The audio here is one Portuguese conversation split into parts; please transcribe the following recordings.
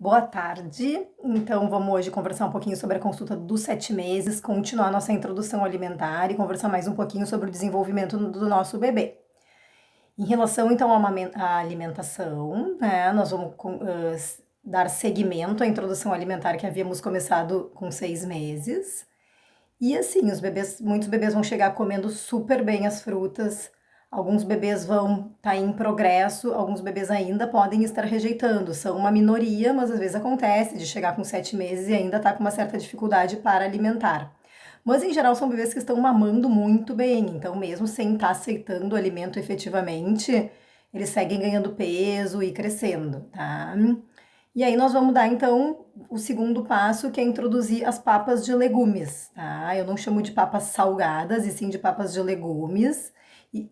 Boa tarde. Então, vamos hoje conversar um pouquinho sobre a consulta dos 7 meses, continuar nossa introdução alimentar e conversar mais um pouquinho sobre o desenvolvimento do nosso bebê. Em relação, então, à alimentação, né, nós vamos dar seguimento à introdução alimentar que havíamos começado com 6 meses. E assim, muitos bebês vão chegar comendo super bem as frutas, alguns bebês vão estar em progresso, alguns bebês ainda podem estar rejeitando. São uma minoria, mas às vezes acontece de chegar com 7 meses e ainda estar com uma certa dificuldade para alimentar. Mas em geral são bebês que estão mamando muito bem, então mesmo sem estar aceitando o alimento efetivamente, eles seguem ganhando peso e crescendo, tá? E aí nós vamos dar então o segundo passo, que é introduzir as papas de legumes, tá? Eu não chamo de papas salgadas, e sim de papas de legumes,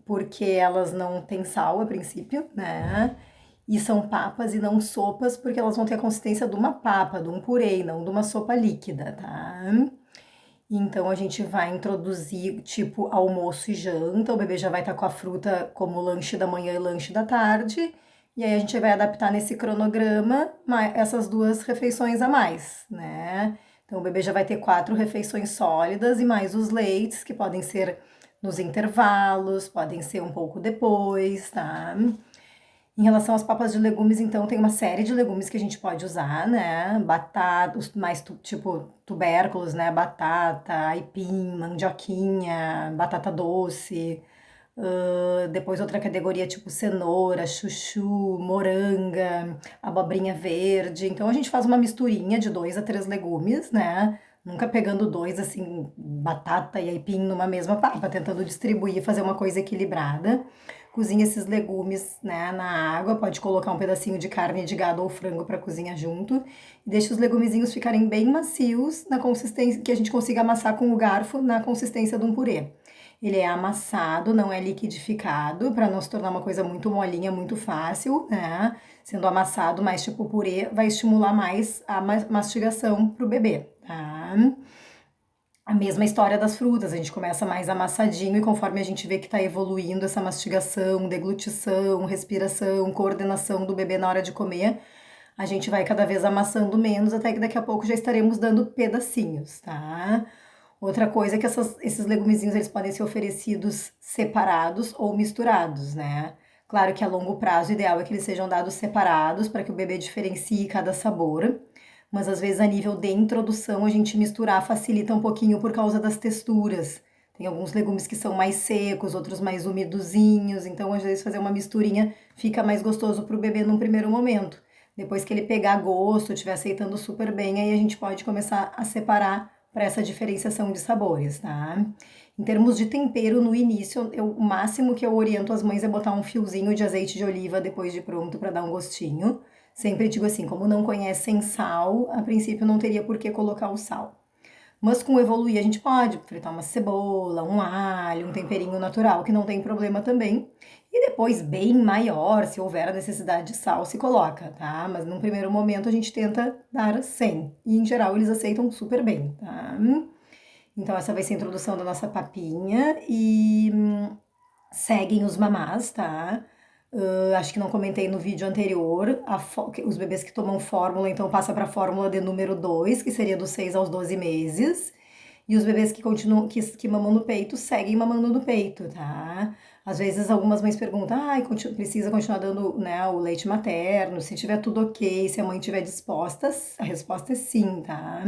porque elas não têm sal a princípio, né? E são papas e não sopas, porque elas vão ter a consistência de uma papa, de um purê, não de uma sopa líquida, tá? Então a gente vai introduzir tipo almoço e janta, o bebê já vai estar com a fruta como lanche da manhã e lanche da tarde, e aí a gente vai adaptar nesse cronograma essas duas refeições a mais, né? Então o bebê já vai ter 4 refeições sólidas e mais os leites, que podem ser nos intervalos, podem ser um pouco depois, tá? Em relação às papas de legumes, então, tem uma série de legumes que a gente pode usar, né? Batata, os mais tipo tubérculos, né? Batata, aipim, mandioquinha, batata doce. Depois outra categoria tipo cenoura, chuchu, moranga, abobrinha verde. Então a gente faz uma misturinha de 2 a 3 legumes, né? Nunca pegando dois, assim, batata e aipim numa mesma papa, tentando distribuir, fazer uma coisa equilibrada. Cozinha esses legumes, né, na água, pode colocar um pedacinho de carne de gado ou frango para cozinhar junto. E deixa os legumezinhos ficarem bem macios, na consistência que a gente consiga amassar com o garfo na consistência de um purê. Ele é amassado, não é liquidificado, para não se tornar uma coisa muito molinha, muito fácil, né? Sendo amassado mais tipo purê, vai estimular mais a mastigação pro bebê, tá? A mesma história das frutas, a gente começa mais amassadinho e conforme a gente vê que está evoluindo essa mastigação, deglutição, respiração, coordenação do bebê na hora de comer, a gente vai cada vez amassando menos até que daqui a pouco já estaremos dando pedacinhos, tá? Outra coisa é que esses legumezinhos eles podem ser oferecidos separados ou misturados, né? Claro que a longo prazo o ideal é que eles sejam dados separados para que o bebê diferencie cada sabor, mas às vezes a nível de introdução a gente misturar facilita um pouquinho por causa das texturas. Tem alguns legumes que são mais secos, outros mais umidozinhos, então às vezes fazer uma misturinha fica mais gostoso para o bebê num primeiro momento. Depois que ele pegar gosto, estiver aceitando super bem, aí a gente pode começar a separar para essa diferenciação de sabores, tá? Em termos de tempero, no início, o máximo que eu oriento as mães é botar um fiozinho de azeite de oliva depois de pronto para dar um gostinho. Sempre digo assim, como não conhecem sal, a princípio não teria por que colocar o sal. Mas com o evoluir a gente pode fritar uma cebola, um alho, um temperinho natural, que não tem problema também. E depois, bem maior, se houver a necessidade de sal, se coloca, tá? Mas num primeiro momento a gente tenta dar sem. E em geral eles aceitam super bem, tá? Então essa vai ser a introdução da nossa papinha e seguem os mamás, tá? Acho que não comentei no vídeo anterior, os bebês que tomam fórmula, então passa para a fórmula de número 2, que seria dos 6 aos 12 meses. E os bebês que continuam, que mamam no peito, seguem mamando no peito, tá? Às vezes algumas mães perguntam, precisa continuar dando, né, o leite materno, se tiver tudo ok, se a mãe estiver disposta, a resposta é sim, tá?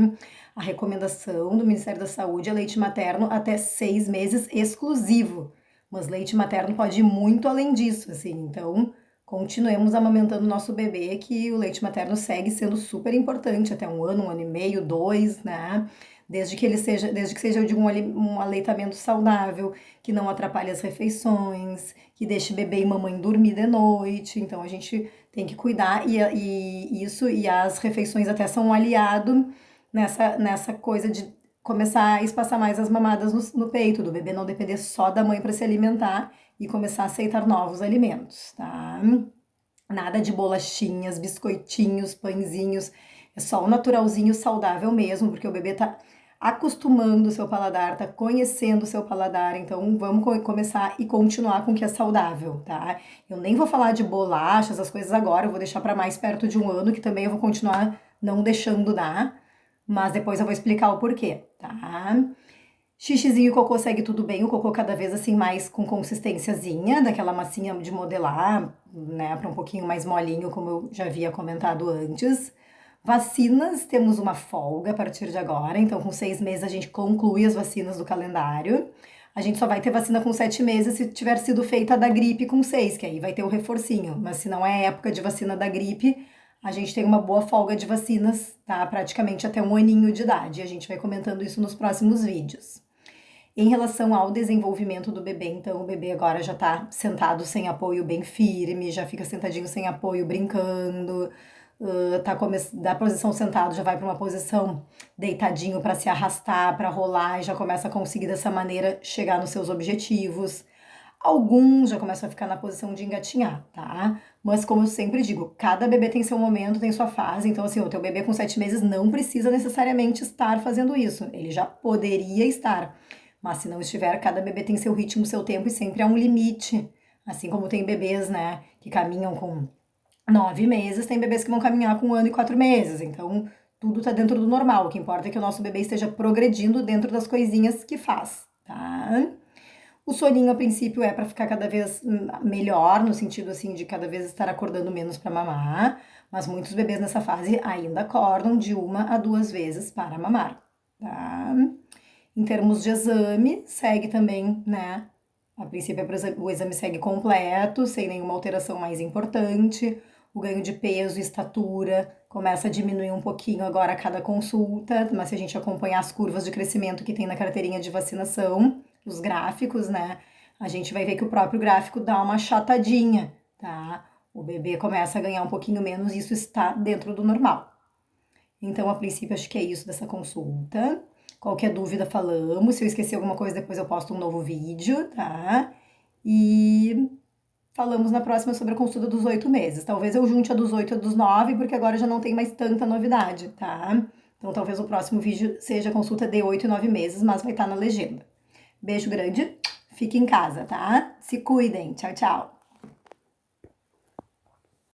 A recomendação do Ministério da Saúde é leite materno até 6 meses exclusivo, mas leite materno pode ir muito além disso, assim, então continuemos amamentando nosso bebê, que o leite materno segue sendo super importante, até 1 ano e meio, 2, né? Desde que seja de um aleitamento saudável, que não atrapalhe as refeições, que deixe bebê e mamãe dormir de noite. Então a gente tem que cuidar e isso e as refeições até são um aliado nessa coisa de começar a espaçar mais as mamadas no peito, do bebê não depender só da mãe para se alimentar e começar a aceitar novos alimentos, tá? Nada de bolachinhas, biscoitinhos, pãezinhos, é só o naturalzinho saudável mesmo, porque o bebê tá. acostumando o seu paladar, tá conhecendo o seu paladar, então vamos começar e continuar com o que é saudável, tá? Eu nem vou falar de bolachas, as coisas agora, eu vou deixar para mais perto de 1 ano, que também eu vou continuar não deixando dar, mas depois eu vou explicar o porquê, tá? Xixizinho e cocô segue tudo bem, o cocô cada vez assim mais com consistênciazinha, daquela massinha de modelar, né, para um pouquinho mais molinho, como eu já havia comentado antes. Vacinas, temos uma folga a partir de agora, então com 6 meses a gente conclui as vacinas do calendário. A gente só vai ter vacina com 7 meses se tiver sido feita a da gripe com 6, que aí vai ter o reforcinho. Mas se não é época de vacina da gripe, a gente tem uma boa folga de vacinas, tá? Praticamente até 1 aninho de idade. A gente vai comentando isso nos próximos vídeos. Em relação ao desenvolvimento do bebê, então o bebê agora já tá sentado sem apoio bem firme, já fica sentadinho sem apoio brincando, tá da posição sentado já vai para uma posição deitadinho para se arrastar, para rolar e já começa a conseguir dessa maneira chegar nos seus objetivos. Alguns já começam a ficar na posição de engatinhar, tá? Mas como eu sempre digo, cada bebê tem seu momento, tem sua fase. Então, assim, o teu bebê com 7 meses não precisa necessariamente estar fazendo isso. Ele já poderia estar. Mas se não estiver, cada bebê tem seu ritmo, seu tempo e sempre há um limite. Assim como tem bebês, né, que caminham com 9 meses, tem bebês que vão caminhar com 1 ano e 4 meses. Então, tudo tá dentro do normal. O que importa é que o nosso bebê esteja progredindo dentro das coisinhas que faz, tá? O soninho, a princípio, é para ficar cada vez melhor, no sentido assim de cada vez estar acordando menos para mamar, mas muitos bebês nessa fase ainda acordam de 1 a 2 vezes para mamar, tá? Em termos de exame, segue também, né? A princípio, o exame segue completo, sem nenhuma alteração mais importante. O ganho de peso e estatura começa a diminuir um pouquinho agora a cada consulta, mas se a gente acompanhar as curvas de crescimento que tem na carteirinha de vacinação, os gráficos, né? A gente vai ver que o próprio gráfico dá uma achatadinha, tá? O bebê começa a ganhar um pouquinho menos e isso está dentro do normal. Então, a princípio, acho que é isso dessa consulta. Qualquer dúvida, falamos. Se eu esquecer alguma coisa, depois eu posto um novo vídeo, tá? E falamos na próxima sobre a consulta dos 8 meses. Talvez eu junte a dos 8 e a dos 9, porque agora já não tem mais tanta novidade, tá? Então, talvez o próximo vídeo seja a consulta de 8 e 9 meses, mas vai estar na legenda. Beijo grande, fique em casa, tá? Se cuidem. Tchau, tchau.